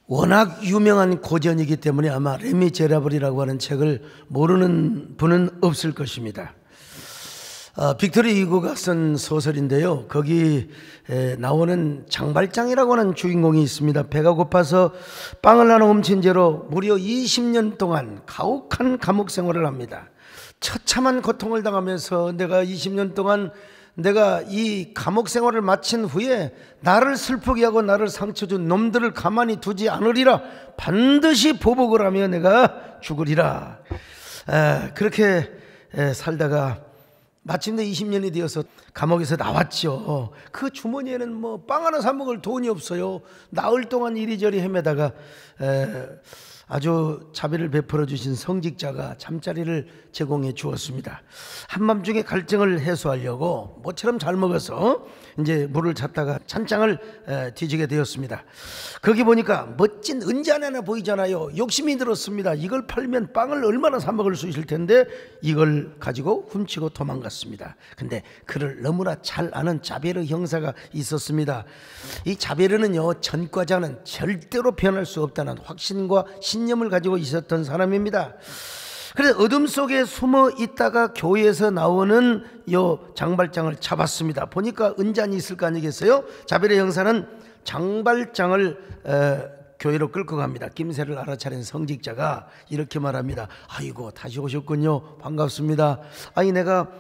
워낙 유명한 고전이기 때문에 아마 레미제라블이라고 하는 책을 모르는 분은 없을 것입니다. 빅토르 휴고가 쓴 소설인데요. 거기 나오는 장발장이라고 하는 주인공이 있습니다. 배가 고파서 빵을 하나 훔친 죄로 무려 20년 동안 가혹한 감옥 생활을 합니다. 처참한 고통을 당하면서 내가 20년 동안 내가 이 감옥 생활을 마친 후에 나를 슬프게 하고 나를 상처 준 놈들을 가만히 두지 않으리라. 반드시 보복을 하며 내가 죽으리라. 그렇게 살다가 마침내 20년이 되어서 감옥에서 나왔죠. 그 주머니에는 뭐 빵 하나 사 먹을 돈이 없어요. 나흘 동안 이리저리 헤매다가 아주 자비를 베풀어 주신 성직자가 잠자리를 제공해 주었습니다. 한밤중에 갈증을 해소하려고 모처럼 잘 먹어서 이제 물을 찾다가 찬장을 뒤지게 되었습니다. 거기 보니까 멋진 은잔 하나 보이잖아요. 욕심이 들었습니다. 이걸 팔면 빵을 얼마나 사 먹을 수 있을 텐데 이걸 가지고 훔치고 도망갔습니다. 근데 그를 너무나 잘 아는 자베르 형사가 있었습니다. 이 자베르는요, 전과자는 절대로 변할 수 없다는 확신과 신념을 가지고 있었던 사람입니다. 그래서 어둠 속에 숨어 있다가 교회에서 나오는 요 장발장을 잡았습니다. 보니까 은잔이 있을 거 아니겠어요? 자베르 형사는 장발장을 교회로 끌고 갑니다. 김새를 알아차린 성직자가 이렇게 말합니다. 아이고, 다시 오셨군요. 반갑습니다. 아니, 내가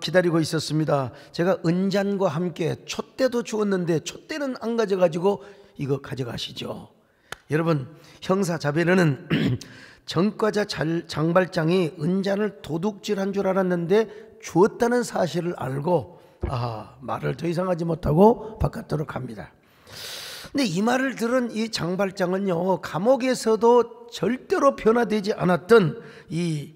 기다리고 있었습니다. 제가 은잔과 함께 촛대도 주었는데 촛대는 안 가져가지고 이거 가져가시죠. 여러분, 형사 자베르는 전과자 장발장이 은잔을 도둑질한 줄 알았는데 주었다는 사실을 알고 말을 더 이상 하지 못하고 바깥으로 갑니다. 근데 이 말을 들은 이 장발장은요, 감옥에서도 절대로 변화되지 않았던 이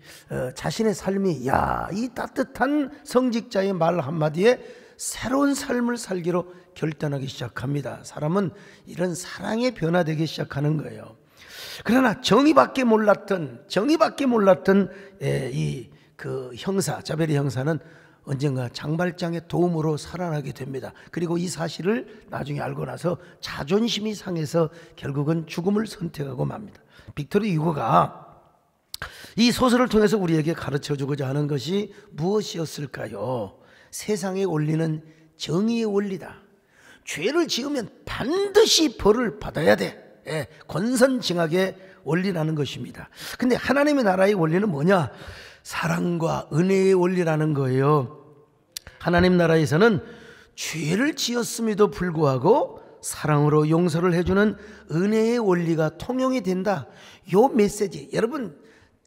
자신의 삶이 이 따뜻한 성직자의 말 한마디에 새로운 삶을 살기로 결단하기 시작합니다. 사람은 이런 사랑에 변화되기 시작하는 거예요. 그러나 정의밖에 몰랐던 그 형사, 자베르 형사는 언젠가 장발장의 도움으로 살아나게 됩니다. 그리고 이 사실을 나중에 알고 나서 자존심이 상해서 결국은 죽음을 선택하고 맙니다. 빅토르 휴고가 이 소설을 통해서 우리에게 가르쳐주고자 하는 것이 무엇이었을까요? 세상에 원리는 정의의 원리다. 죄를 지으면 반드시 벌을 받아야 돼. 권선징악의 원리라는 것입니다. 근데 하나님의 나라의 원리는 뭐냐? 사랑과 은혜의 원리라는 거예요. 하나님 나라에서는 죄를 지었음에도 불구하고 사랑으로 용서를 해주는 은혜의 원리가 통용이 된다. 요 메시지, 여러분,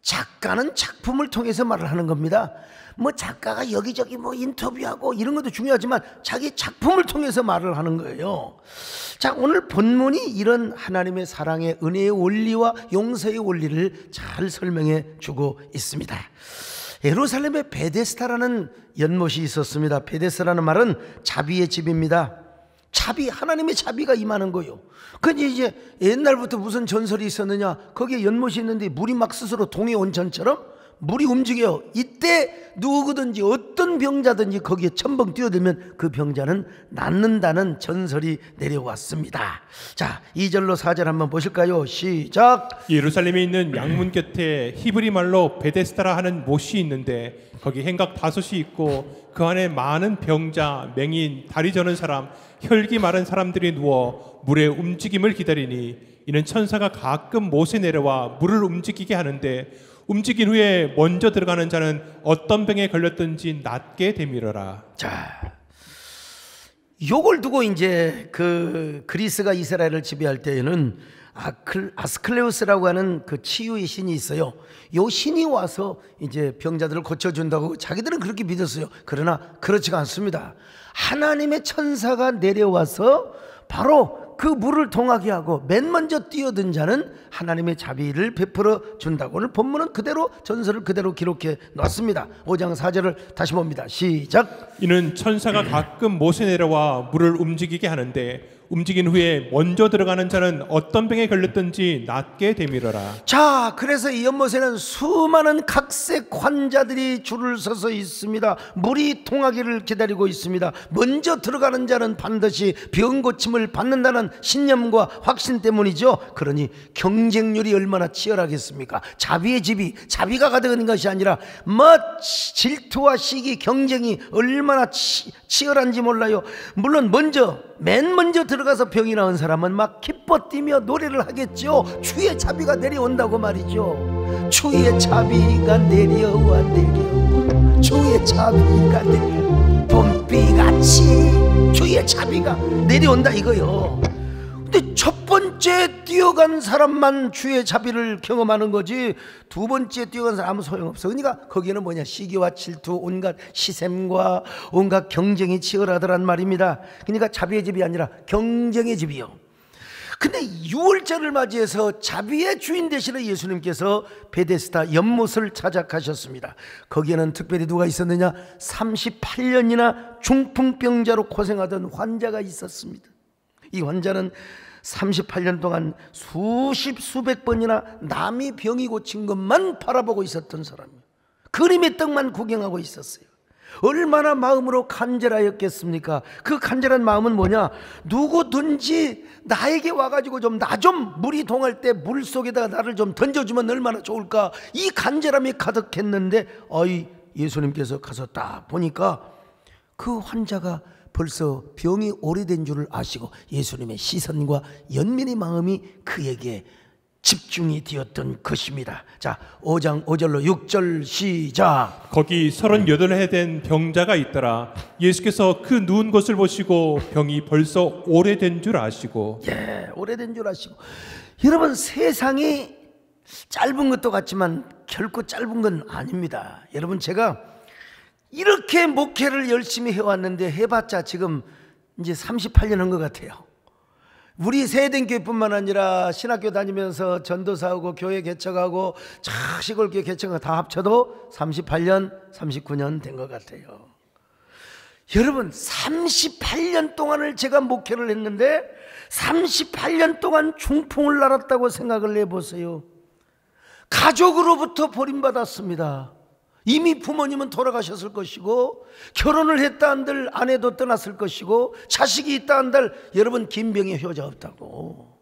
작가는 작품을 통해서 말을 하는 겁니다. 뭐 작가가 여기저기 뭐 인터뷰하고 이런 것도 중요하지만 자기 작품을 통해서 말을 하는 거예요. 자, 오늘 본문이 이런 하나님의 사랑의 은혜의 원리와 용서의 원리를 잘 설명해 주고 있습니다. 예루살렘에 베데스다라는 연못이 있었습니다. 베데스다라는 말은 자비의 집입니다. 자비, 하나님의 자비가 임하는 거예요. 근데 이제 옛날부터 무슨 전설이 있었느냐? 거기에 연못이 있는데 물이 막 스스로 동해 온천처럼 물이 움직여요. 이때 누구든지 어떤 병자든지 거기에 첨벙 뛰어들면 그 병자는 낫는다는 전설이 내려왔습니다. 자, 2절로 4절 한번 보실까요? 시작. 예루살렘에 있는 양문 곁에 히브리 말로 베데스다라 하는 못이 있는데 거기 행각 5이 있고 그 안에 많은 병자, 맹인, 다리 저는 사람, 혈기 마른 사람들이 누워 물의 움직임을 기다리니 이는 천사가 가끔 못에 내려와 물을 움직이게 하는데 움직인 후에 먼저 들어가는 자는 어떤 병에 걸렸든지 낫게 되밀어라. 자, 요걸 두고 이제 그 그리스가 이스라엘을 지배할 때에는 아스클레우스라고 하는 그 치유의 신이 있어요. 요 신이 와서 이제 병자들을 고쳐준다고 자기들은 그렇게 믿었어요. 그러나 그렇지가 않습니다. 하나님의 천사가 내려와서 바로 그 물을 동하게 하고 맨 먼저 뛰어든 자는 하나님의 자비를 베풀어 준다고. 오늘 본문은 그대로 전설을 그대로 기록해 놨습니다. 5장 4절을 다시 봅니다. 시작. 이는 천사가 가끔 못에 내려와 물을 움직이게 하는데 움직인 후에 먼저 들어가는 자는 어떤 병에 걸렸든지 낫게 되밀어라. 자, 그래서 이 연못에는 수많은 각색 환자들이 줄을 서서 있습니다. 물이 통하기를 기다리고 있습니다. 먼저 들어가는 자는 반드시 병 고침을 받는다는 신념과 확신 때문이죠. 그러니 경쟁률이 얼마나 치열하겠습니까? 자비의 집이 자비가 가득한 것이 아니라 질투와 시기, 경쟁이 얼마나 치열한지 몰라요. 물론 맨 먼저 들어가서 병이 나은 사람은 막 기뻐 뛰며 노래를 하겠죠. 주의 자비가 내려온다고 말이죠. 주의 자비가 내려와 내려, 주의 자비가 내려, 봄비같이 주의 자비가 내려온다 이거요. 근데 첫 번째 뛰어간 사람만 주의 자비를 경험하는 거지, 두 번째 뛰어간 사람 아무 소용없어. 그러니까 거기는 뭐냐, 시기와 질투, 온갖 시샘과 온갖 경쟁이 치열하더란 말입니다. 그러니까 자비의 집이 아니라 경쟁의 집이요. 근데 6월절을 맞이해서 자비의 주인 되시는 예수님께서 베데스다 연못을 찾아가셨습니다. 거기에는 특별히 누가 있었느냐, 38년이나 중풍병자로 고생하던 환자가 있었습니다. 이 환자는 38년 동안 수백 번이나 남이 병이 고친 것만 바라보고 있었던 사람이에요. 그림의 떡만 구경하고 있었어요. 얼마나 마음으로 간절하였겠습니까? 그 간절한 마음은 뭐냐, 누구든지 나에게 와가지고 나 좀 물이 동할 때 물속에다가 나를 좀 던져주면 얼마나 좋을까, 이 간절함이 가득했는데 예수님께서 가서 딱 보니까 그 환자가 벌써 병이 오래된 줄을 아시고 예수님의 시선과 연민의 마음이 그에게 집중이 되었던 것입니다. 자, 5장 5절로 6절 시작. 거기 38해 된 병자가 있더라. 예수께서 그 누운 것을 보시고 병이 벌써 오래된 줄 아시고. 예, 오래된 줄 아시고. 여러분, 세상이 짧은 것도 같지만 결코 짧은 건 아닙니다. 여러분, 제가 이렇게 목회를 열심히 해왔는데 해봤자 지금 이제 38년 한 것 같아요. 우리 세대교회뿐만 아니라 신학교 다니면서 전도사하고 교회 개척하고 시골교회 개척하고 다 합쳐도 38년, 39년 된 것 같아요. 여러분, 38년 동안을 제가 목회를 했는데 38년 동안 중풍을 앓았다고 생각을 해보세요. 가족으로부터 버림받았습니다. 이미 부모님은 돌아가셨을 것이고, 결혼을 했다 한들 아내도 떠났을 것이고, 자식이 있다 한들 여러분 김병의 효자 없다고.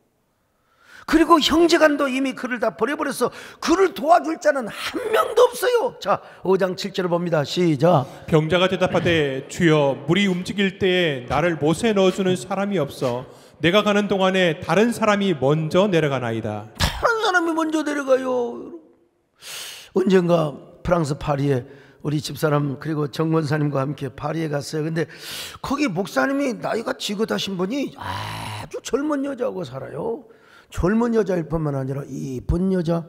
그리고 형제간도 이미 그를 다 버려버렸어. 그를 도와줄 자는 한 명도 없어요. 자, 5장 7절을 봅니다. 시작. 병자가 대답하되 주여, 물이 움직일 때에 나를 못에 넣어주는 사람이 없어 내가 가는 동안에 다른 사람이 먼저 내려가나이다. 다른 사람이 먼저 내려가요. 언젠가 프랑스 파리에 우리 집사람 그리고 정권사님과 함께 파리에 갔어요. 근데 거기 목사님이 나이가 지긋하신 분이 아주 젊은 여자하고 살아요. 젊은 여자일 뿐만 아니라 이쁜 여자,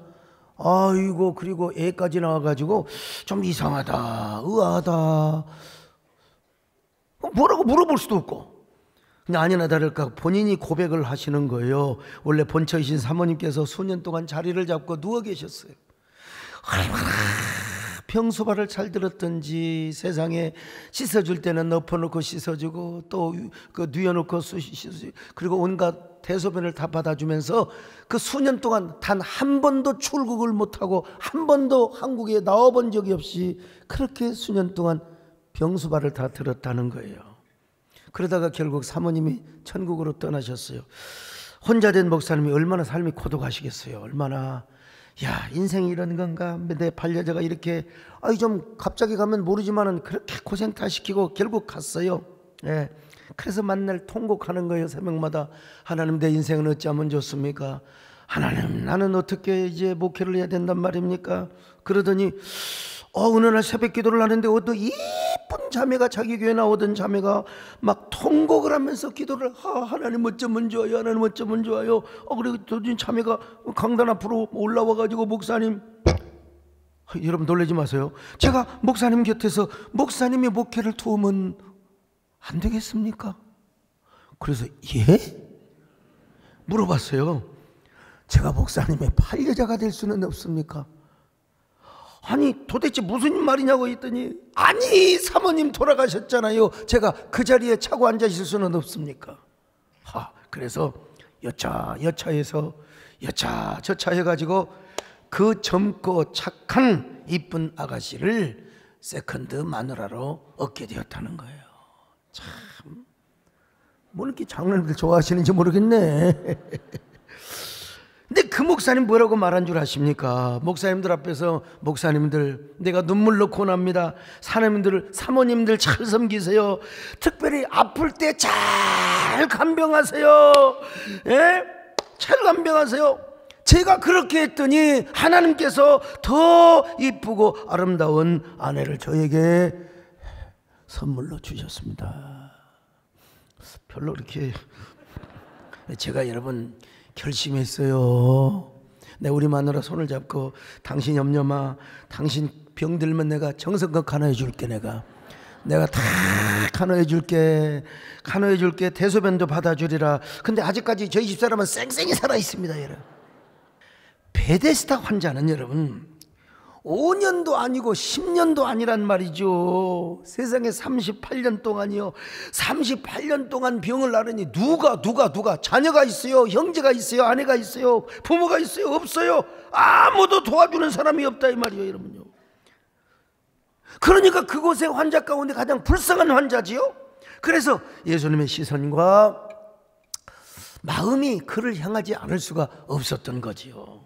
아이고, 그리고 애까지 나와가지고 좀 이상하다, 의아하다, 뭐라고 물어볼 수도 없고. 근데 아니나 다를까 본인이 고백을 하시는 거예요. 원래 본처이신 사모님께서 수년 동안 자리를 잡고 누워 계셨어요. 평소발을 잘 들었던지 세상에 씻어줄 때는 엎어놓고 씻어주고 또 그 뉘어놓고 씻어주고, 그리고 온갖 대소변을 다 받아주면서 그 수년 동안 단 한 번도 출국을 못하고 한 번도 한국에 나와본 적이 없이 그렇게 수년 동안 병수발을 다 들었다는 거예요. 그러다가 결국 사모님이 천국으로 떠나셨어요. 혼자 된 목사님이 얼마나 삶이 고독하시겠어요. 얼마나, 야, 인생이 이런 건가? 내 반려자가 이렇게 좀 갑자기 가면 모르지만은 그렇게 고생 다 시키고 결국 갔어요. 예. 그래서 만날 통곡하는 거예요. 새벽마다. 하나님, 내 인생은 어찌하면 좋습니까? 하나님, 나는 어떻게 이제 목회를 해야 된단 말입니까? 그러더니 어느 날 새벽 기도를 하는데 어떤 이쁜 자매가, 자기 교회 나오던 자매가 막 통곡을 하면서 기도를, 하나님 어쩌면 좋아요, 하나님 어쩌면 좋아요. 그리고 도진 자매가 강단 앞으로 올라와가지고, 목사님, 여러분 놀라지 마세요. 제가 목사님 곁에서 목사님의 목회를 도우면 안 되겠습니까? 그래서 예? 물어봤어요. 제가 목사님의 반려자가 될 수는 없습니까? 아니, 도대체 무슨 말이냐고 했더니, 아니, 사모님 돌아가셨잖아요. 제가 그 자리에 차고 앉아 있을 수는 없습니까? 그래서 여차해서 여차 해가지고 그 젊고 착한 이쁜 아가씨를 세컨드 마누라로 얻게 되었다는 거예요. 참, 뭐 이렇게 장로님들 좋아하시는지 모르겠네. 근데 그 목사님 뭐라고 말한 줄 아십니까? 목사님들 앞에서, 목사님들 내가 눈물로 고납니다. 사모님들 잘 섬기세요. 특별히 아플 때 잘 간병하세요. 예? 잘 간병하세요. 제가 그렇게 했더니 하나님께서 더 이쁘고 아름다운 아내를 저에게 선물로 주셨습니다. 별로 그렇게 제가 여러분 결심했어요. 내 우리 마누라 손을 잡고 당신 염려 마. 당신 병들면 내가 정성껏 간호해 줄게. 내가 다 간호해 줄게. 대소변도 받아주리라. 근데 아직까지 저희 집사람은 쌩쌩이 살아 있습니다. 여러분, 베데스다 환자는 여러분 5년도 아니고 10년도 아니란 말이죠. 세상에 38년 동안이요. 38년 동안 병을 앓으니 누가 자녀가 있어요? 형제가 있어요? 아내가 있어요? 부모가 있어요? 없어요? 아무도 도와주는 사람이 없다 이 말이에요, 여러분요. 그러니까 그곳의 환자 가운데 가장 불쌍한 환자지요. 그래서 예수님의 시선과 마음이 그를 향하지 않을 수가 없었던 거지요.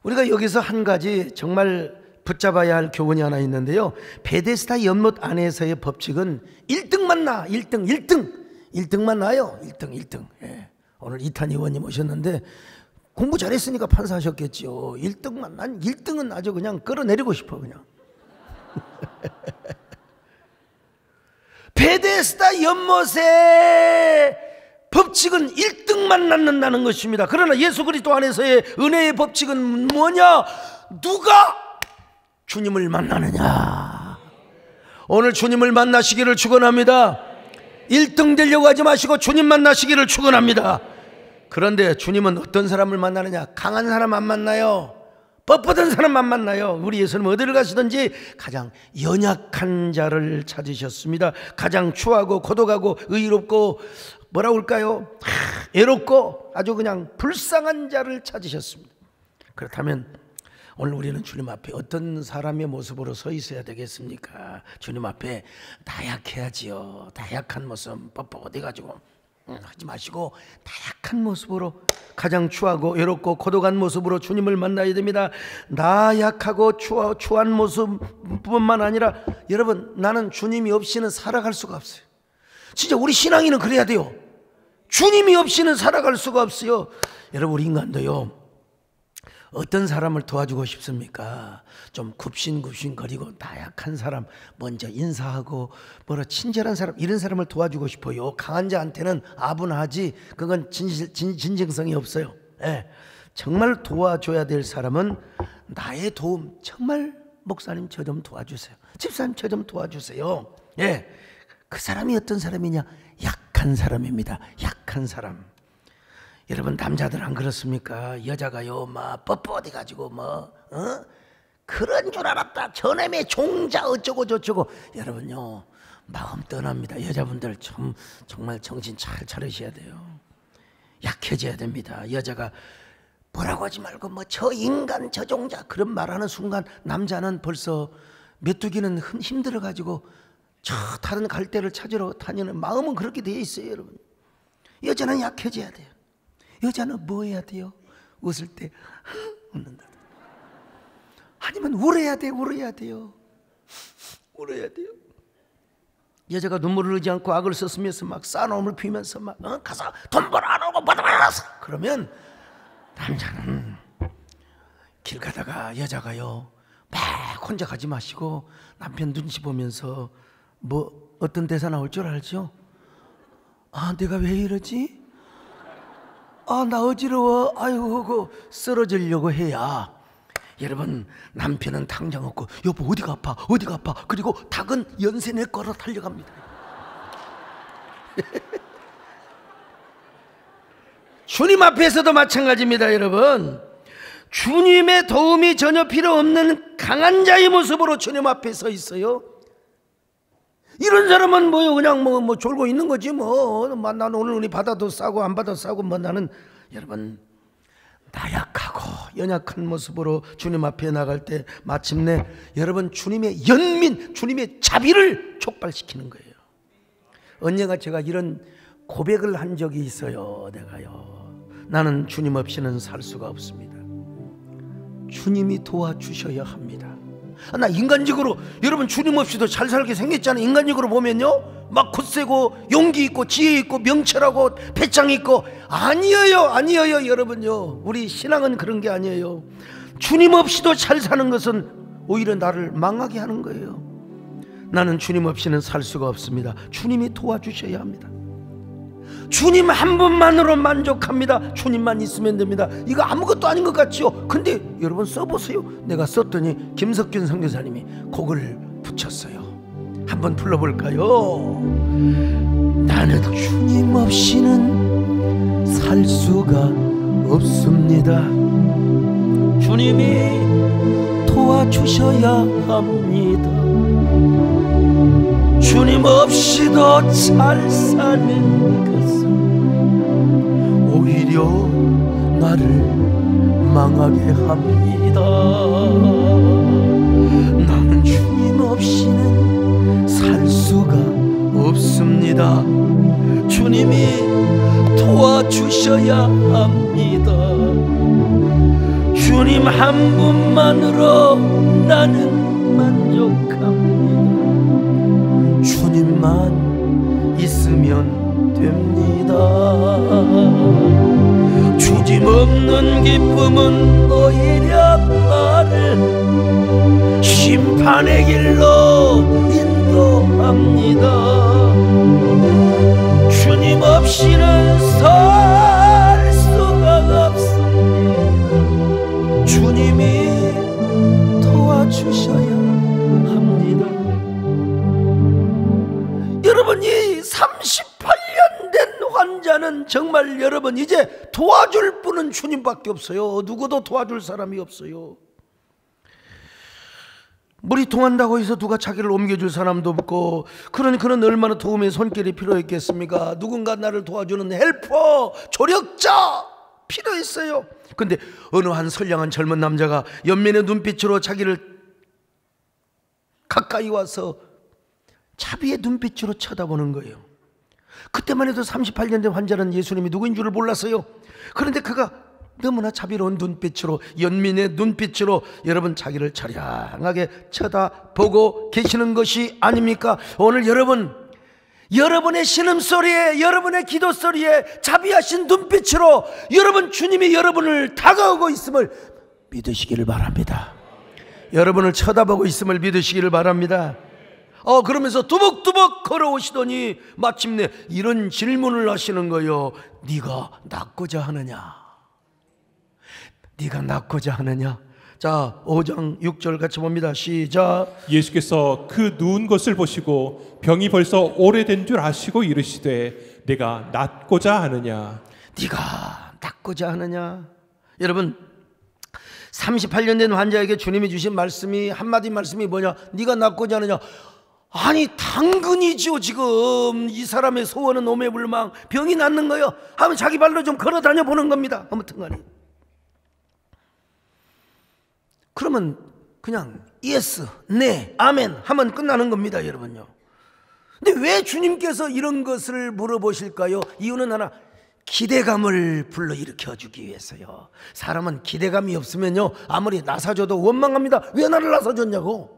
우리가 여기서 한 가지 정말 붙잡아야 할 교훈이 하나 있는데요. 베데스다 연못 안에서의 법칙은 1등만 나. 1등만 나요. 1등. 예. 오늘 이탄 의원님 오셨는데 공부 잘했으니까 판사하셨겠죠. 1등만. 난 1등은 아주 그냥 끌어내리고 싶어 그냥. 베데스다 연못의 법칙은 1등만 낳는다는 것입니다. 그러나 예수 그리스도 안에서의 은혜의 법칙은 뭐냐? 누가 주님을 만나느냐. 오늘 주님을 만나시기를 축원합니다. 1등 되려고 하지 마시고 주님 만나시기를 축원합니다. 그런데 주님은 어떤 사람을 만나느냐? 강한 사람 안 만나요. 뻣뻣한 사람 안 만나요. 우리 예수님 어디를 가시든지 가장 연약한 자를 찾으셨습니다. 가장 추하고 고독하고 의롭고 뭐라고 할까요? 애롭고 아주 그냥 불쌍한 자를 찾으셨습니다. 그렇다면 오늘 우리는 주님 앞에 어떤 사람의 모습으로 서 있어야 되겠습니까? 주님 앞에 다약해야지요. 다약한 모습 뻣뻣해가지고 하지 마시고 다약한 모습으로, 가장 추하고 외롭고 고독한 모습으로 주님을 만나야 됩니다. 나약하고 추한 모습뿐만 아니라 여러분, 나는 주님이 없이는 살아갈 수가 없어요. 진짜 우리 신앙인은 그래야 돼요. 주님이 없이는 살아갈 수가 없어요. 여러분, 우리 인간도요, 어떤 사람을 도와주고 싶습니까? 좀 굽신굽신거리고 나약한 사람 먼저 인사하고 뭐라 친절한 사람, 이런 사람을 도와주고 싶어요. 강한 자한테는 아분하지 그건 진정성이 없어요. 예. 정말 도와줘야 될 사람은 나의 도움, 정말 목사님 저 좀 도와주세요. 집사님 저 좀 도와주세요. 예. 그 사람이 어떤 사람이냐? 약한 사람입니다. 약한 사람. 여러분, 남자들 안 그렇습니까? 여자가요 막 뻣뻣해가지고 그런 줄 알았다, 저놈의 종자 어쩌고 저쩌고. 여러분요, 마음 떠납니다. 여자분들 정말 정신 잘 차리셔야 돼요. 약해져야 됩니다. 여자가 뭐라고 하지 말고 저 인간 저 종자 그런 말하는 순간 남자는 벌써 메뚜기는 힘들어가지고 저 다른 갈대를 찾으러 다니는 마음은 그렇게 되어 있어요. 여러분, 여자는 약해져야 돼요. 여자는 뭐 해야 돼요? 웃을 때 웃는다. 아니면 울어야 돼요. 여자가 눈물을 흘리지 않고 악을 썼으면서 막 싸움을 피우면서 막 가서 돈 벌어 안 오고 받아서, 그러면 남자는 길 가다가 여자가요 막 혼자 가지 마시고 남편 눈치 보면서 뭐 어떤 대사 나올 줄 알죠? 아, 내가 왜 이러지? 아, 나 어지러워. 아이고, 그거 쓰러지려고 해야. 여러분, 남편은 당장 없고 여보 어디가 아파? 그리고 닭은 연세 내 거로 달려갑니다. 주님 앞에서도 마찬가지입니다. 여러분, 주님의 도움이 전혀 필요 없는 강한 자의 모습으로 주님 앞에 서 있어요. 이런 사람은 뭐요? 그냥 뭐 졸고 있는 거지 뭐. 나는 오늘 우리 받아도 싸고 안 받아도 싸고 뭐 나는 여러분 나약하고 연약한 모습으로 주님 앞에 나갈 때 마침내 여러분 주님의 연민, 주님의 자비를 촉발시키는 거예요. 언젠가 제가 이런 고백을 한 적이 있어요. 내가요. 나는 주님 없이는 살 수가 없습니다. 주님이 도와주셔야 합니다. 나 인간적으로 여러분 주님 없이도 잘 살게 생겼잖아요. 인간적으로 보면요 막 굳세고 용기 있고 지혜 있고 명철하고 배짱 있고 아니에요 여러분요. 우리 신앙은 그런 게 아니에요. 주님 없이도 잘 사는 것은 오히려 나를 망하게 하는 거예요. 나는 주님 없이는 살 수가 없습니다. 주님이 도와주셔야 합니다. 주님 한 분만으로 만족합니다. 주님만 있으면 됩니다. 이거 아무것도 아닌 것 같지요? 근데 여러분 써보세요. 내가 썼더니 김석균 선교사님이 곡을 붙였어요. 한번 불러볼까요? 나는 주님 없이는 살 수가 없습니다. 주님이 도와주셔야 합니다. 주님 없이도 잘 사는 것은 오히려 나를 망하게 합니다. 나는 주님 없이는 살 수가 없습니다. 주님이 도와주셔야 합니다. 주님 한 분만으로 나는 만족합니다. 주님만 있으면 됩니다. 주님 없는 기쁨은 오히려 나를 심판의 길로 인도합니다. 주님 없이는 살 수가 없습니다. 주님이 도와주셔야 합니다. 여러분, 이 38년 된 환자는 정말 여러분 이제 도와줄 분은 주님밖에 없어요. 누구도 도와줄 사람이 없어요. 물이 통한다고 해서 누가 자기를 옮겨줄 사람도 없고, 그런 얼마나 도움의 손길이 필요했겠습니까? 누군가 나를 도와주는 헬퍼, 조력자 필요했어요. 근데 어느 한 선량한 젊은 남자가 연민의 눈빛으로 자기를 가까이 와서 자비의 눈빛으로 쳐다보는 거예요. 그때만 해도 38년 된 환자는 예수님이 누구인 줄을 몰랐어요. 그런데 그가 너무나 자비로운 눈빛으로, 연민의 눈빛으로 여러분 자기를 처량하게 쳐다보고 계시는 것이 아닙니까? 오늘 여러분의 신음소리에, 여러분의 기도소리에 자비하신 눈빛으로 여러분 주님이 여러분을 다가오고 있음을 믿으시기를 바랍니다. 여러분을 쳐다보고 있음을 믿으시기를 바랍니다. 그러면서 두벅두벅 걸어오시더니 마침내 이런 질문을 하시는 거예요. 네가 낫고자 하느냐? 네가 낫고자 하느냐? 자, 5장 6절 같이 봅니다. 시작. 예수께서 그 누운 것을 보시고 병이 벌써 오래된 줄 아시고 이르시되 내가 낫고자 하느냐? 네가 낫고자 하느냐? 여러분, 38년 된 환자에게 주님이 주신 말씀이, 한마디 말씀이 뭐냐? 네가 낫고자 하느냐? 아니, 당근이죠. 지금 이 사람의 소원은 오매불망, 병이 낫는 거예요. 하면 자기 발로 좀 걸어 다녀 보는 겁니다. 아무튼 간에. 그러면 그냥 예스, 네, 아멘 하면 끝나는 겁니다, 여러분요. 근데 왜 주님께서 이런 것을 물어보실까요? 이유는 하나, 기대감을 불러일으켜 주기 위해서요. 사람은 기대감이 없으면요, 아무리 나사줘도 원망합니다. 왜 나를 나사줬냐고.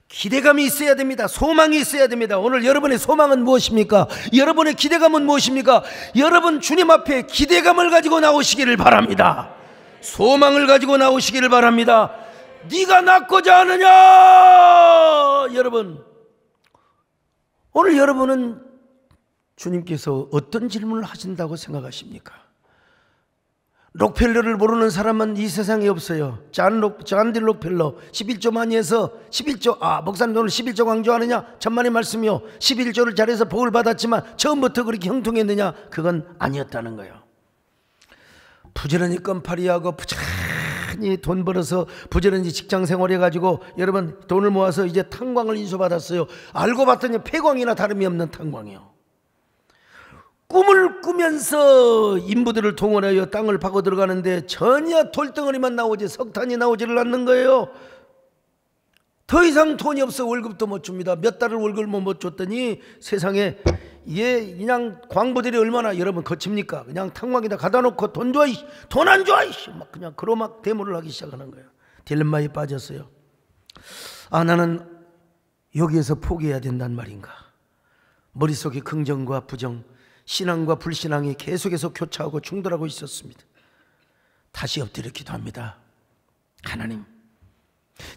기대감이 있어야 됩니다. 소망이 있어야 됩니다. 오늘 여러분의 소망은 무엇입니까? 여러분의 기대감은 무엇입니까? 여러분 주님 앞에 기대감을 가지고 나오시기를 바랍니다. 소망을 가지고 나오시기를 바랍니다. 네가 낫고자 하느냐? 여러분, 오늘 여러분은 주님께서 어떤 질문을 하신다고 생각하십니까? 록펠러를 모르는 사람은 이 세상에 없어요. 잔디 록펠러 11조 많이 해서 11조, 목사님 오늘 11조 강조하느냐? 천만의 말씀이요. 11조를 잘해서 복을 받았지만 처음부터 그렇게 형통했느냐? 그건 아니었다는 거예요. 부지런히 껌파리하고 부지런히 많이 돈 벌어서 부지런히 직장 생활해가지고 여러분 돈을 모아서 이제 탄광을 인수받았어요. 알고 봤더니 폐광이나 다름이 없는 탄광이요. 꿈을 꾸면서 인부들을 동원하여 땅을 파고 들어가는데 전혀 돌덩어리만 나오지 석탄이 나오지를 않는 거예요. 더 이상 돈이 없어 월급도 못 줍니다. 몇 달을 월급을 못 줬더니 세상에 이게 그냥 광부들이 얼마나 여러분 거칩니까? 그냥 탄광에다 갖다 놓고 돈 줘, 돈 안 줘, 막 그냥 그러 막 데모를 하기 시작하는 거예요. 딜레마에 빠졌어요. 아, 나는 여기에서 포기해야 된단 말인가? 머릿속에 긍정과 부정, 신앙과 불신앙이 계속해서 교차하고 충돌하고 있었습니다. 다시 엎드려 기도합니다. 하나님,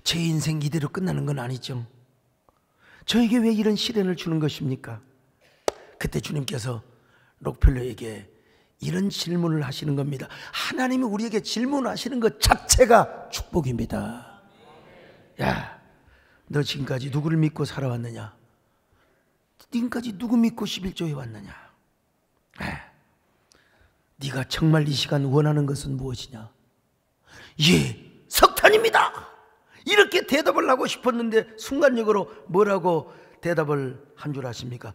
제 인생 이대로 끝나는 건 아니죠. 저에게 왜 이런 시련을 주는 것입니까? 그때 주님께서 록펠러에게 이런 질문을 하시는 겁니다. 하나님이 우리에게 질문하시는 것 자체가 축복입니다. 야, 너 지금까지 누구를 믿고 살아왔느냐? 지금까지 누구 믿고 11조에 왔느냐? 네가 정말 이 시간 원하는 것은 무엇이냐? 예, 석탄입니다. 이렇게 대답을 하고 싶었는데 순간적으로 뭐라고 대답을 한 줄 아십니까?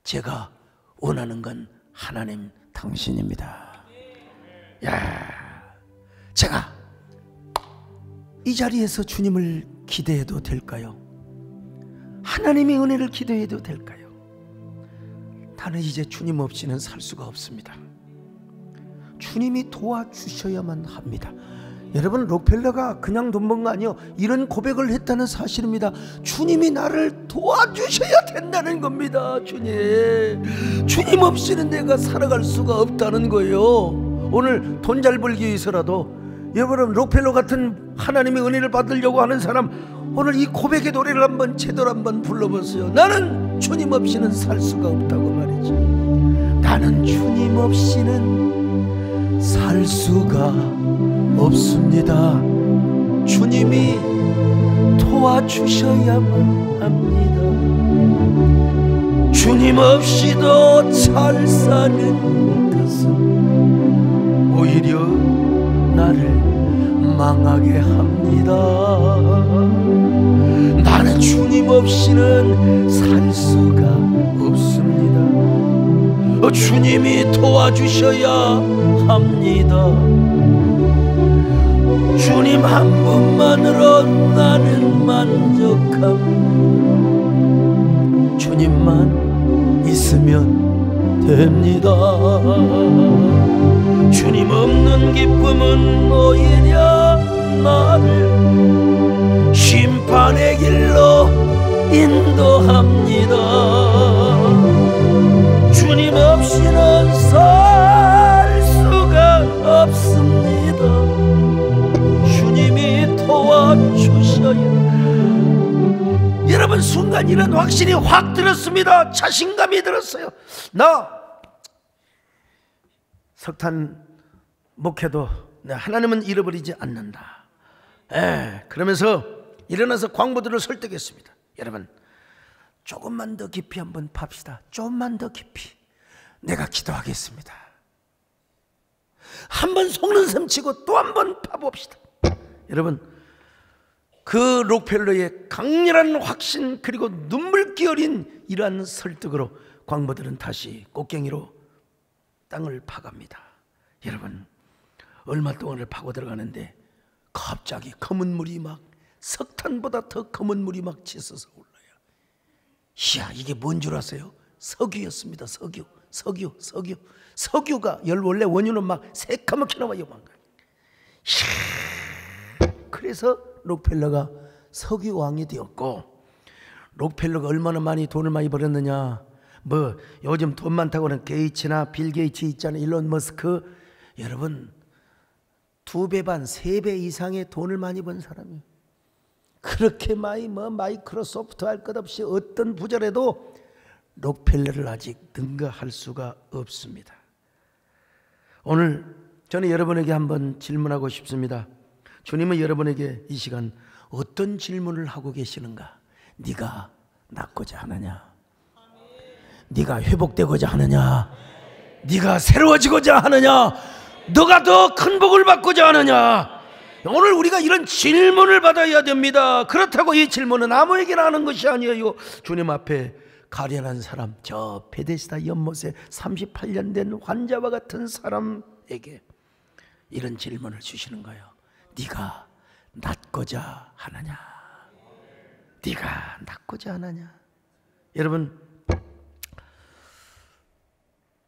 제가 원하는 건 하나님 당신입니다. 야, 제가 이 자리에서 주님을 기대해도 될까요? 하나님의 은혜를 기대해도 될까요? 나는 이제 주님 없이는 살 수가 없습니다. 주님이 도와주셔야만 합니다. 여러분, 록펠러가 그냥 돈 번 거 아니에요. 이런 고백을 했다는 사실입니다. 주님이 나를 도와주셔야 된다는 겁니다. 주님 없이는 내가 살아갈 수가 없다는 거예요. 오늘 돈 잘 벌기 위해서라도 여러분, 록펠러 같은 하나님의 은혜를 받으려고 하는 사람, 오늘 이 고백의 노래를 한번 제대로 한번 불러보세요. 나는 주님 없이는 살 수가 없다고 말이죠. 나는 주님 없이는 살 수가 없습니다. 주님이 도와주셔야만 합니다. 주님 없이도 잘 사는 것은 오히려 나를 망하게 합니다. 나는 주님 없이는 살 수가 없습니다. 주님이 도와주셔야 합니다. 주님 한 분만으로 나는 만족합니다. 주님만 있으면 됩니다. 주님 없는 기쁨은 오히려 나를 심판의 길로 인도합니다. 주님 없이는 살 수가 없습니다. 주님이 도와주셔야. 여러분, 순간 이런 확신이 확 들었습니다. 자신감이 들었어요. 나 석탄 목회도 하나님은 잃어버리지 않는다. 그러면서 일어나서 광부들을 설득했습니다. 여러분, 조금만 더 깊이 한번 팝시다. 조금만 더 깊이. 내가 기도하겠습니다. 한번 속는 셈 치고 또 한번 파봅시다. 여러분, 그 록펠러의 강렬한 확신 그리고 눈물기 어린 이러한 설득으로 광부들은 다시 곡괭이로 땅을 파갑니다. 여러분, 얼마 동안을 파고 들어가는데 갑자기 검은 물이 막 석탄보다 더 검은 물이 막 치솟아 올라요. 이야, 이게 뭔 줄 아세요? 석유였습니다. 석유가 원래 원유는 막 새까맣게 나와요. 그래서 록펠러가 석유왕이 되었고, 록펠러가 얼마나 많이 돈을 많이 벌었느냐. 뭐 요즘 돈 많다고는 게이츠나 빌 게이츠 있잖아요. 일론 머스크. 여러분, 2배 반 3배 이상의 돈을 많이 번 사람이에요. 그렇게 많이 마이크로소프트 할 것 없이 어떤 부자라도 록펠러를 아직 능가할 수가 없습니다. 오늘 저는 여러분에게 한번 질문하고 싶습니다. 주님은 여러분에게 이 시간 어떤 질문을 하고 계시는가? 네가 낫고자 하느냐? 네가 회복되고자 하느냐? 네가 새로워지고자 하느냐? 너가 더 큰 복을 받고자 하느냐? 오늘 우리가 이런 질문을 받아야 됩니다. 그렇다고 이 질문은 아무에게나 하는 것이 아니에요. 주님 앞에 가련한 사람, 저 베데스다 연못에 38년 된 환자와 같은 사람에게 이런 질문을 주시는 거예요. 네가 낫고자 하느냐? 네가 낫고자 하느냐? 여러분,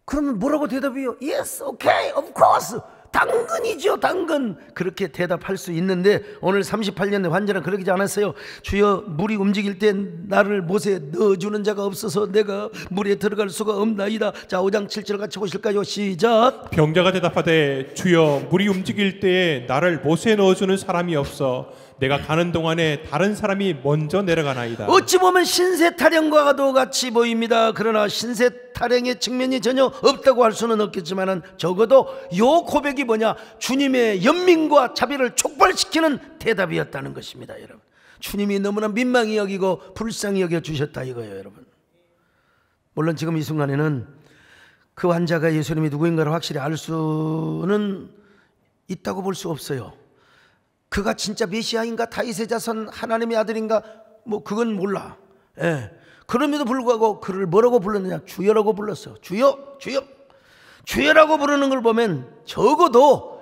그러면 뭐라고 대답해요? Yes, okay, of course. 당근이죠, 당근. 그렇게 대답할 수 있는데 오늘 38년의 환자는 그러지 않았어요. 주여, 물이 움직일 때 나를 못에 넣어주는 자가 없어서 내가 물에 들어갈 수가 없나이다. 자, 5장 7절 같이 보실까요? 시작. 병자가 대답하되 주여, 물이 움직일 때에 나를 못에 넣어주는 사람이 없어 내가 가는 동안에 다른 사람이 먼저 내려가나이다. 어찌 보면 신세타령과도 같이 보입니다. 그러나 신세타령의 측면이 전혀 없다고 할 수는 없겠지만 적어도 요 고백이 뭐냐? 주님의 연민과 자비를 촉발시키는 대답이었다는 것입니다. 여러분, 주님이 너무나 민망히 여기고 불쌍히 여겨주셨다 이거예요. 여러분, 물론 지금 이 순간에는 그 환자가 예수님이 누구인가를 확실히 알 수는 있다고 볼 수 없어요. 그가 진짜 메시아인가, 다윗의 자손 하나님의 아들인가, 뭐 그건 몰라. 예. 그럼에도 불구하고 그를 뭐라고 불렀느냐? 주여라고 불렀어. 주여, 주여. 주여라고 부르는 걸 보면 적어도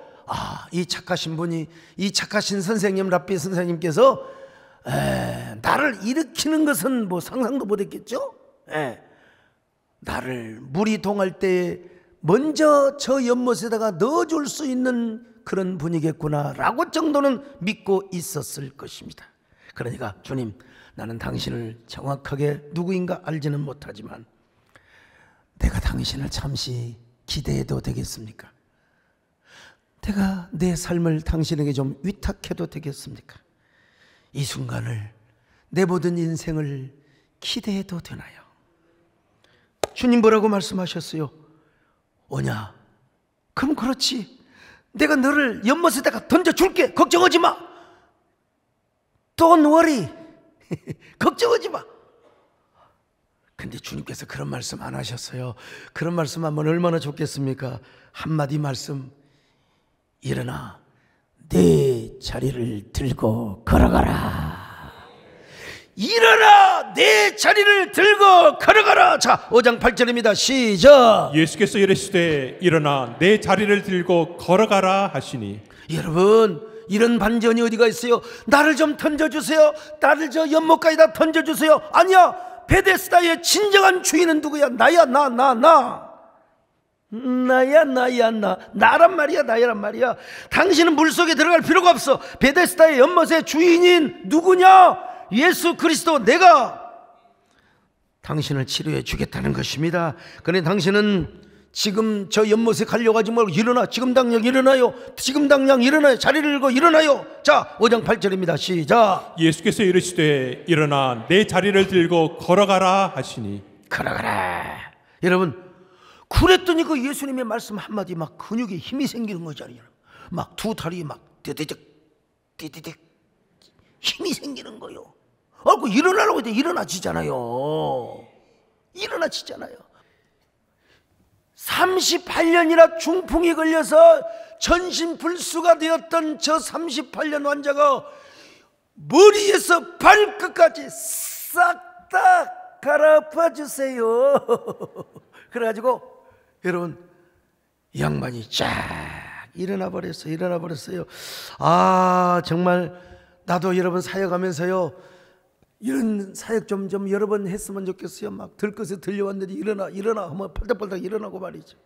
이 착하신 분이, 이 착하신 선생님, 랍비 선생님께서 나를 일으키는 것은 뭐 상상도 못했겠죠. 나를 물이 동할 때 먼저 저 연못에다가 넣어줄 수 있는 그런 분이겠구나 라고 정도는 믿고 있었을 것입니다. 그러니까 주님, 나는 당신을 정확하게 누구인가 알지는 못하지만 내가 당신을 잠시 기대해도 되겠습니까? 내가 내 삶을 당신에게 좀 위탁해도 되겠습니까? 이 순간을, 내 모든 인생을 기대해도 되나요? 주님 뭐라고 말씀하셨어요? 오냐? 그럼 그렇지, 내가 너를 연못에다가 던져줄게. 걱정하지 마. Don't worry. 걱정하지 마. 근데 주님께서 그런 말씀 안 하셨어요. 그런 말씀 하면 얼마나 좋겠습니까? 한마디 말씀, 일어나 내 자리를 들고 걸어가라. 일어나 내 자리를 들고 걸어가라. 자, 5장 8절입니다. 시작. 예수께서 이르시되 일어나 내 자리를 들고 걸어가라 하시니. 여러분, 이런 반전이 어디가 있어요? 나를 좀 던져주세요. 나를 저 연못가에다 던져주세요. 아니야, 베데스다의 진정한 주인은 누구야? 나야, 나야, 나란 말이야, 나야란 말이야. 당신은 물속에 들어갈 필요가 없어. 베데스다의 연못의 주인인 누구냐? 예수 그리스도, 내가 당신을 치료해 주겠다는 것입니다. 그런데 당신은 지금 저 연못에 가려고 하지 말고 일어나. 지금 당장 일어나요. 지금 당장 일어나요. 자리를 들고 일어나요. 자, 5장 8절입니다. 시작. 예수께서 이르시되 일어나 내 자리를 들고 걸어가라 하시니. 걸어가라. 여러분, 그랬더니 그 예수님의 말씀 한마디 막 근육에 힘이 생기는 거잖아요. 막 두 다리에 막 띠디딕 힘이 생기는 거요. 그 일어나려고 해도 일어나지잖아요. 38년이나 중풍이 걸려서 전신불수가 되었던 저 38년 환자가 머리에서 발끝까지 싹 다 갈아엎어 주세요. 그래가지고 여러분, 이 양반이 쫙 일어나 버렸어요. 정말 나도 여러분 사역하면서요, 이런 사역 좀 여러 번 했으면 좋겠어요. 막 들것에 들려왔는데 일어나 하면 팔딱팔딱 일어나고 말이죠.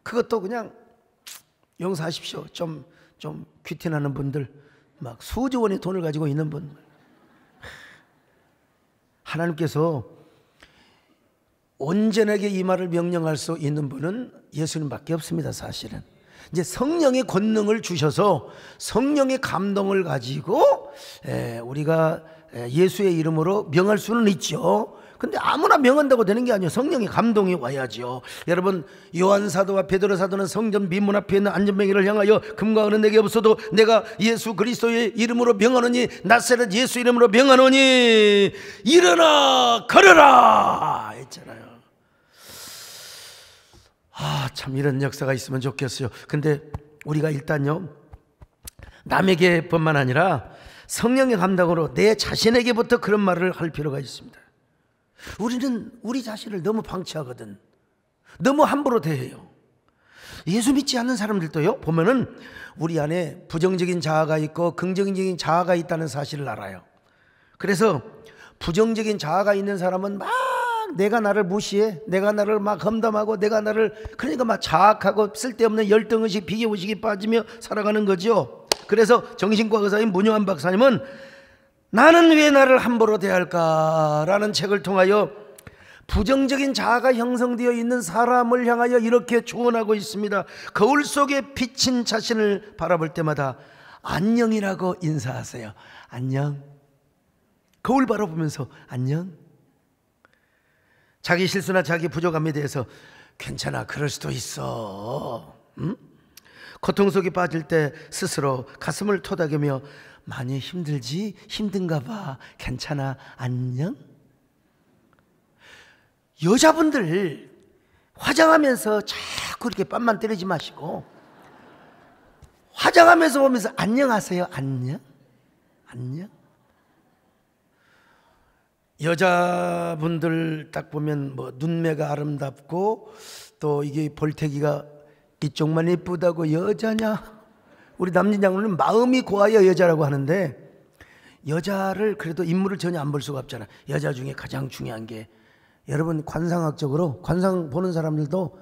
그것도 그냥 용서하십시오. 좀 귀티나는 분들, 막 수조 원의 돈을 가지고 있는 분, 하나님께서 온전하게 이 말을 명령할 수 있는 분은 예수님밖에 없습니다. 사실은 이제 성령의 권능을 주셔서 성령의 감동을 가지고 우리가 예수의 이름으로 명할 수는 있죠. 근데 아무나 명한다고 되는 게 아니에요. 성령의 감동이 와야죠. 여러분, 요한 사도와 베드로 사도는 성전 미문 앞에 있는 안전뱅이를 향하여 금과 은은 내게 없어도 내가 예수 그리스도의 이름으로 명하노니, 나사렛 예수 이름으로 명하노니 일어나 걸어라 했잖아요. 참 이런 역사가 있으면 좋겠어요. 근데 우리가 일단요, 남에게뿐만 아니라 성령의 감동으로 내 자신에게부터 그런 말을 할 필요가 있습니다. 우리는 우리 자신을 너무 방치하거든. 너무 함부로 대해요. 예수 믿지 않는 사람들도요, 보면은 우리 안에 부정적인 자아가 있고 긍정적인 자아가 있다는 사실을 알아요. 그래서 부정적인 자아가 있는 사람은 막 내가 나를 무시해, 내가 나를 막 험담하고, 내가 나를, 그러니까 막 자학하고 쓸데없는 열등의식, 비교의식이 빠지며 살아가는 거죠. 그래서 정신과 의사인 문효한 박사님은 나는 왜 나를 함부로 대할까라는 책을 통하여 부정적인 자아가 형성되어 있는 사람을 향하여 이렇게 조언하고 있습니다. 거울 속에 비친 자신을 바라볼 때마다 안녕이라고 인사하세요. 안녕. 거울 바라보면서 안녕. 자기 실수나 자기 부족함에 대해서 괜찮아, 그럴 수도 있어. 응? 고통 속에 빠질 때 스스로 가슴을 토닥이며 많이 힘들지? 힘든가 봐. 괜찮아. 안녕. 여자분들 화장하면서 자꾸 이렇게 뺨만 때리지 마시고 화장하면서 보면서 안녕하세요. 안녕. 안녕. 여자분들 딱 보면 뭐 눈매가 아름답고 또 이게 볼태기가 이쪽만 예쁘다고 여자냐? 우리 남진 장로는 마음이 고와야 여자라고 하는데, 여자를 그래도 인물을 전혀 안 볼 수가 없잖아. 여자 중에 가장 중요한 게, 여러분 관상학적으로 관상 보는 사람들도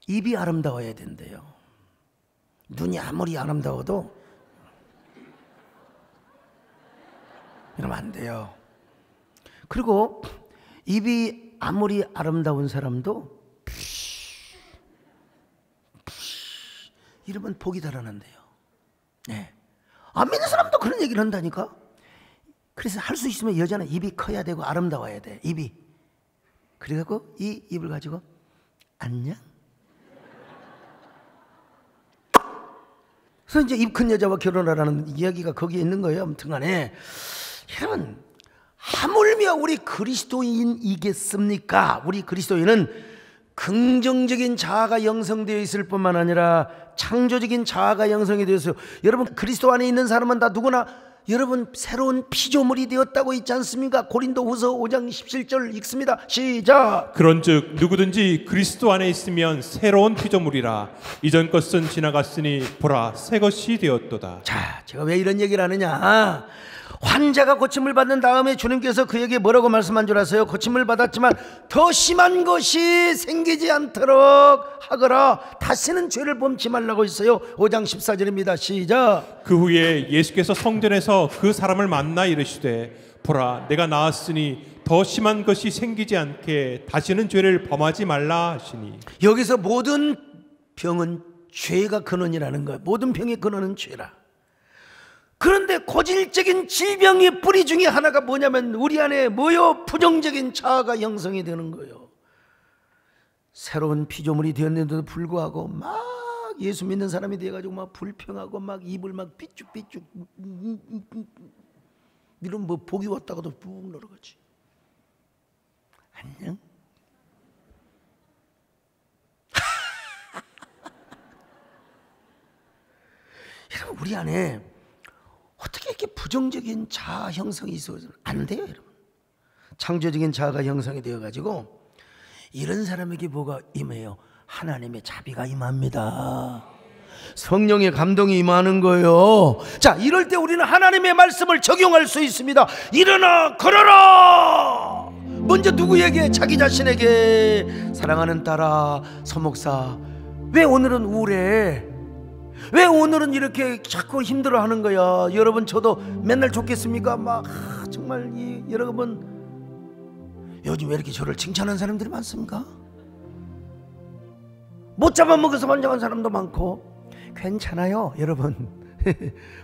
입이 아름다워야 된대요. 눈이 아무리 아름다워도 이러면 안 돼요. 그리고 입이 아무리 아름다운 사람도 이러면 복이 달아난대요. 네. 안 믿는 사람도 그런 얘기를 한다니까. 그래서 할 수 있으면 여자는 입이 커야 되고 아름다워야 돼. 입이. 그래갖고 이 입을 가지고 안녕. 그래서 이제 입 큰 여자와 결혼하라는 이야기가 거기에 있는 거예요. 아무튼 간에 여러분, 하물며 우리 그리스도인이겠습니까? 우리 그리스도인은 긍정적인 자아가 형성되어 있을 뿐만 아니라 창조적인 자아가 형성이 되어 있어요. 여러분, 그리스도 안에 있는 사람은 다 누구나 여러분 새로운 피조물이 되었다고 있지 않습니까? 고린도후서 5장 17절 읽습니다. 시작. 그런즉 누구든지 그리스도 안에 있으면 새로운 피조물이라. 이전 것은 지나갔으니 보라 새 것이 되었도다. 자, 제가 왜 이런 얘기를 하느냐? 환자가 고침을 받는 다음에 주님께서 그에게 뭐라고 말씀한 줄 아세요? 고침을 받았지만 더 심한 것이 생기지 않도록 하거라. 다시는 죄를 범치 말라고 했어요. 5장 14절입니다. 시작. 그 후에 예수께서 성전에서 그 사람을 만나 이르시되 보라 내가 나았으니 더 심한 것이 생기지 않게 다시는 죄를 범하지 말라 하시니. 여기서 모든 병은 죄가 근원이라는 거예요. 모든 병의 근원은 죄라. 그런데 고질적인 질병의 뿌리 중에 하나가 뭐냐면 우리 안에 뭐요? 부정적인 자아가 형성이 되는 거예요. 새로운 피조물이 되었는데도 불구하고 막 예수 믿는 사람이 돼가지고 막 불평하고 막 입을 막 삐죽삐죽 이런 뭐 복이 왔다가도 푹 늘어가지. 안녕. 여러분, 우리 안에 어떻게 이렇게 부정적인 자아 형성이 있어서 안 돼요, 여러분. 창조적인 자아가 형성이 되어가지고 이런 사람에게 뭐가 임해요? 하나님의 자비가 임합니다. 성령의 감동이 임하는 거예요. 자, 이럴 때 우리는 하나님의 말씀을 적용할 수 있습니다. 일어나 걸어라. 먼저 누구에게? 자기 자신에게. 사랑하는 딸아, 서목사, 왜 오늘은 우울해? 왜 오늘은 이렇게 자꾸 힘들어하는 거야? 여러분, 저도 맨날 좋겠습니까? 막 정말 여러분, 요즘 왜 이렇게 저를 칭찬하는 사람들이 많습니까? 못 잡아먹어서 만족한 사람도 많고. 괜찮아요, 여러분.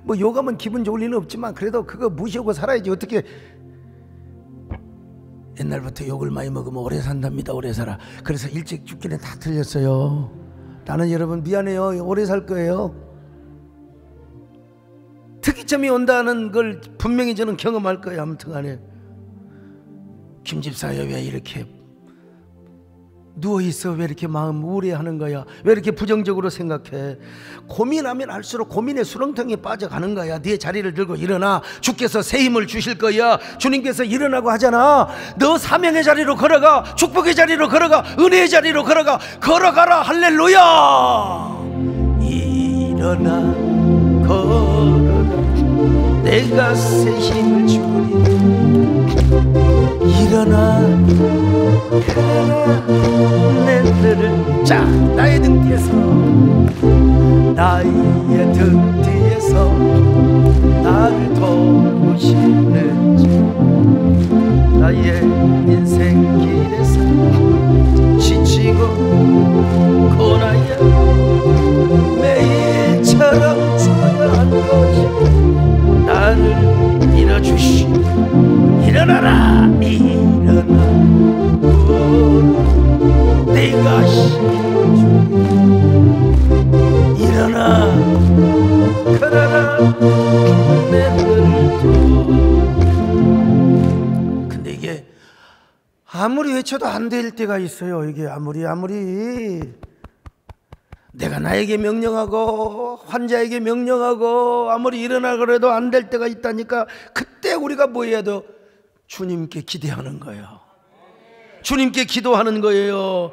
뭐 욕하면 기분 좋을 리는 없지만 그래도 그거 무시하고 살아야지. 어떻게 옛날부터 욕을 많이 먹으면 오래 산답니다. 오래 살아. 그래서 일찍 죽기는 다 틀렸어요. 나는 여러분 미안해요. 오래 살 거예요. 특이점이 온다는 걸 분명히 저는 경험할 거예요. 아무튼 간에 김 집사야 왜 이렇게 누워있어. 왜 이렇게 마음 우울해하는 거야? 왜 이렇게 부정적으로 생각해? 고민하면 할수록 고민의 수렁텅이에 빠져가는 거야. 네 자리를 들고 일어나. 주께서 새 힘을 주실 거야. 주님께서 일어나고 하잖아. 너 사명의 자리로 걸어가. 축복의 자리로 걸어가. 은혜의 자리로 걸어가. 걸어가라. 할렐루야. 일어나 걸어라. 내가 새 힘을 주리라. 일어나 내 들을. 자, 나의 등 뒤에서, 나의 등 뒤에서 나를 도우시는 주, 나의 인생길에서 지치고 고나야 매일처럼 주야한 것이 나를 밀어주시고. 일어나라. 일어나 내가 힘을 주리. 일어나 걸어라 내 눈도. 근데 이게 아무리 외쳐도 안 될 때가 있어요. 이게 아무리 내가 나에게 명령하고 환자에게 명령하고 아무리 일어나 그래도 안 될 때가 있다니까. 그때 우리가 뭐 해야 돼? 주님께 기대하는 거예요. 주님께 기도하는 거예요.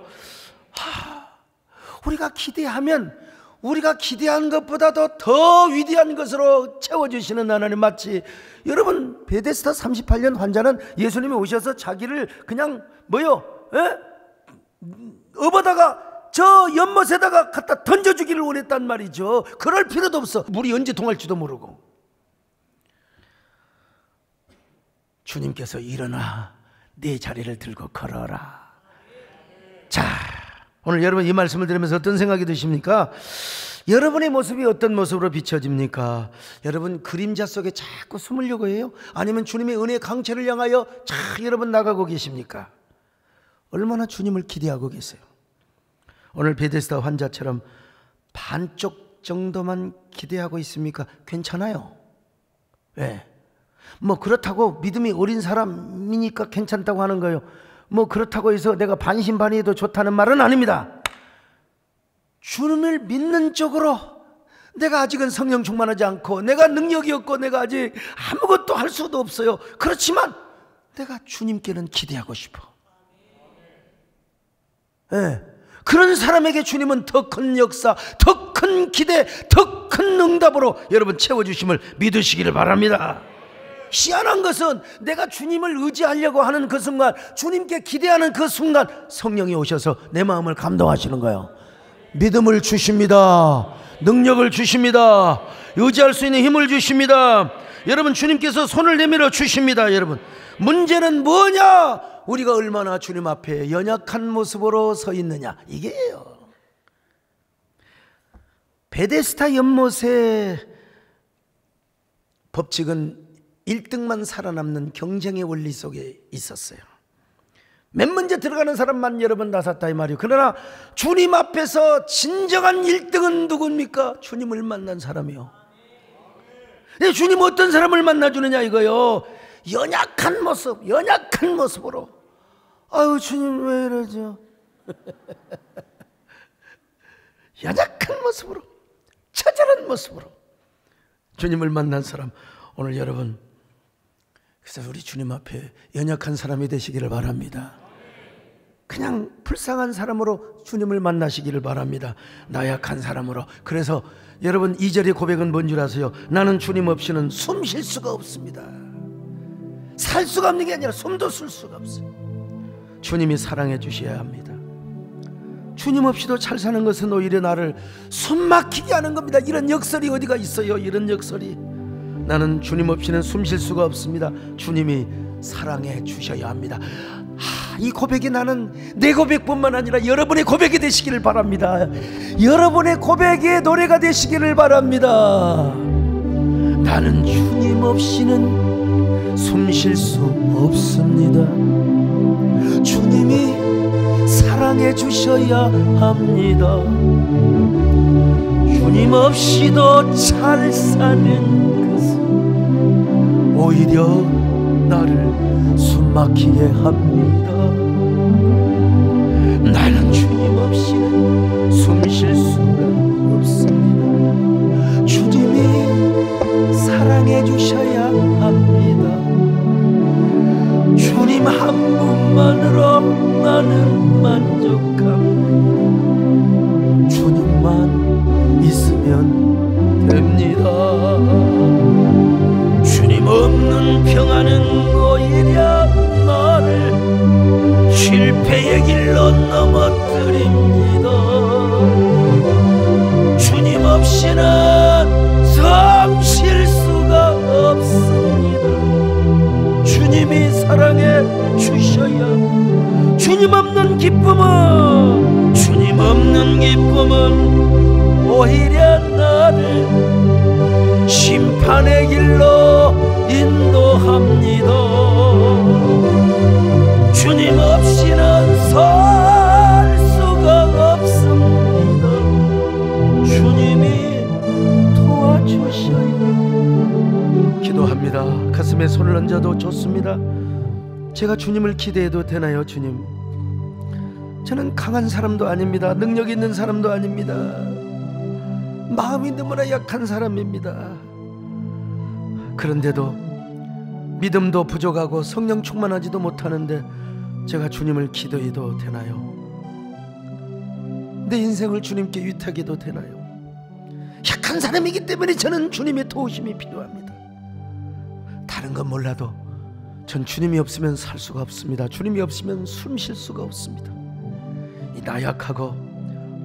우리가 기대하면 우리가 기대한 것보다도 더 위대한 것으로 채워주시는 하나님. 마치 여러분 베데스다 38년 환자는 예수님이 오셔서 자기를 그냥 업어다가 저 연못에다가 갖다 던져주기를 원했단 말이죠. 그럴 필요도 없어. 물이 언제 통할지도 모르고. 주님께서 일어나 네 자리를 들고 걸어라. 자, 오늘 여러분 이 말씀을 들으면서 어떤 생각이 드십니까? 여러분의 모습이 어떤 모습으로 비춰집니까? 여러분 그림자 속에 자꾸 숨으려고 해요? 아니면 주님의 은혜의 강체를 향하여 여러분 나가고 계십니까? 얼마나 주님을 기대하고 계세요? 오늘 베데스다 환자처럼 반쪽 정도만 기대하고 있습니까? 괜찮아요. 왜? 뭐 그렇다고 믿음이 어린 사람이니까 괜찮다고 하는 거예요. 뭐 그렇다고 해서 내가 반신반의해도 좋다는 말은 아닙니다. 주님을 믿는 쪽으로 내가 아직은 성령 충만하지 않고 내가 능력이 없고 내가 아직 아무것도 할 수도 없어요. 그렇지만 내가 주님께는 기대하고 싶어. 네. 그런 사람에게 주님은 더 큰 역사, 더 큰 기대, 더 큰 응답으로 여러분 채워주심을 믿으시기를 바랍니다. 희한한 것은 내가 주님을 의지하려고 하는 그 순간, 주님께 기대하는 그 순간 성령이 오셔서 내 마음을 감동하시는 거예요. 믿음을 주십니다. 능력을 주십니다. 의지할 수 있는 힘을 주십니다. 여러분 주님께서 손을 내밀어 주십니다. 여러분 문제는 뭐냐? 우리가 얼마나 주님 앞에 연약한 모습으로 서 있느냐, 이게요. 베데스다 연못의 법칙은 1등만 살아남는 경쟁의 원리 속에 있었어요. 맨 먼저 들어가는 사람만 여러분 나섰다 이 말이에요. 그러나 주님 앞에서 진정한 1등은 누굽니까? 주님을 만난 사람이요. 근데 주님 어떤 사람을 만나주느냐 이거요. 연약한 모습으로. 아유 주님 왜 이러죠? 연약한 모습으로, 처절한 모습으로 주님을 만난 사람. 오늘 여러분 그래서 우리 주님 앞에 연약한 사람이 되시기를 바랍니다. 그냥 불쌍한 사람으로 주님을 만나시기를 바랍니다. 나약한 사람으로. 그래서 여러분 2절의 고백은 뭔 줄 아세요? 나는 주님 없이는 숨 쉴 수가 없습니다. 살 수가 없는 게 아니라 숨도 쓸 수가 없어요. 주님이 사랑해 주셔야 합니다. 주님 없이도 잘 사는 것은 오히려 나를 숨 막히게 하는 겁니다. 이런 역설이 어디가 있어요? 이런 역설이. 나는 주님 없이는 숨 쉴 수가 없습니다. 주님이 사랑해 주셔야 합니다. 이 고백이 나는 내 고백뿐만 아니라 여러분의 고백이 되시기를 바랍니다. 여러분의 고백의 노래가 되시기를 바랍니다. 나는 주님 없이는 숨 쉴 수 없습니다. 주님이 사랑해 주셔야 합니다. 주님 없이도 잘 사는 것은 오히려 나를 숨 막히게 합니다. 나는 숨 쉴 수가 없습니다. 주님이 사랑해 주셔야 합니다. 주님 한 분만으로 나는 만족합니다. 주님만 있으면 됩니다. 주님 없는 평안은 오히려 나를 실패의 길로 넘어뜨립니다. 주님 없이는 숨 쉴 수가 없습니다. 주님이 사랑해 주셔야. 주님 없는 기쁨은 오히려 나를 심판의 길로 인도합니다. 주님 없이는 살 수가 없습니다. 주님이 도와주셔요. 기도합니다. 가슴에 손을 얹어도 좋습니다. 제가 주님을 기대해도 되나요? 주님, 저는 강한 사람도 아닙니다. 능력 있는 사람도 아닙니다. 마음이 너무나 약한 사람입니다. 그런데도 믿음도 부족하고 성령 충만하지도 못하는데 제가 주님을 기도해도 되나요? 내 인생을 주님께 위탁해도 되나요? 약한 사람이기 때문에 저는 주님의 도우심이 필요합니다. 다른 건 몰라도 전 주님이 없으면 살 수가 없습니다. 주님이 없으면 숨 쉴 수가 없습니다. 이 나약하고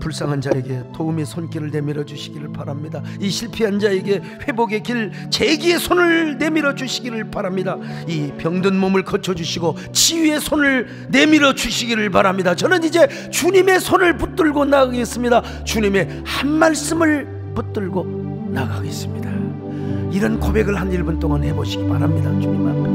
불쌍한 자에게 도움의 손길을 내밀어 주시기를 바랍니다. 이 실패한 자에게 회복의 길, 재기의 손을 내밀어 주시기를 바랍니다. 이 병든 몸을 거쳐주시고 치유의 손을 내밀어 주시기를 바랍니다. 저는 이제 주님의 손을 붙들고 나가겠습니다. 주님의 한 말씀을 붙들고 나가겠습니다. 이런 고백을 한 1분 동안 해보시기 바랍니다. 주님 앞에.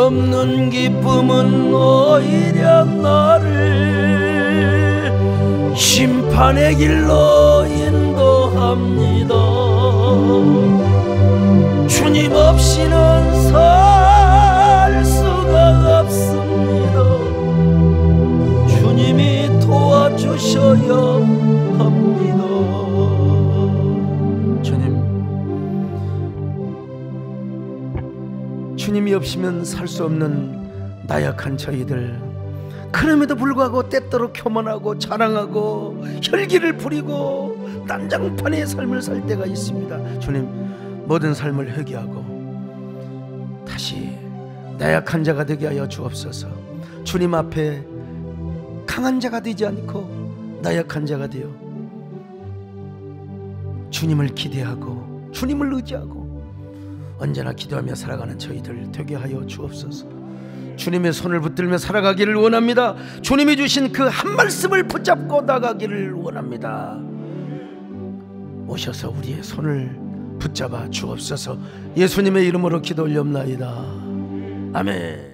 없는 기쁨은 오히려 나를 심판의 길로 인도합니다. 주님 없이는 살 수가 없습니다. 주님이 도와주셔야 합니다. 주님이 없으면 살 수 없는 나약한 저희들, 그럼에도 불구하고 때때로 교만하고 자랑하고 혈기를 부리고 난장판의 삶을 살 때가 있습니다. 주님, 모든 삶을 회개하고 다시 나약한 자가 되게 하여 주옵소서. 주님 앞에 강한 자가 되지 않고 나약한 자가 되어 주님을 기대하고 주님을 의지하고 언제나 기도하며 살아가는 저희들 되게 하여 주옵소서. 주님의 손을 붙들며 살아가기를 원합니다. 주님이 주신 그 한 말씀을 붙잡고 나가기를 원합니다. 오셔서 우리의 손을 붙잡아 주옵소서. 예수님의 이름으로 기도 올려옵나이다. 아멘.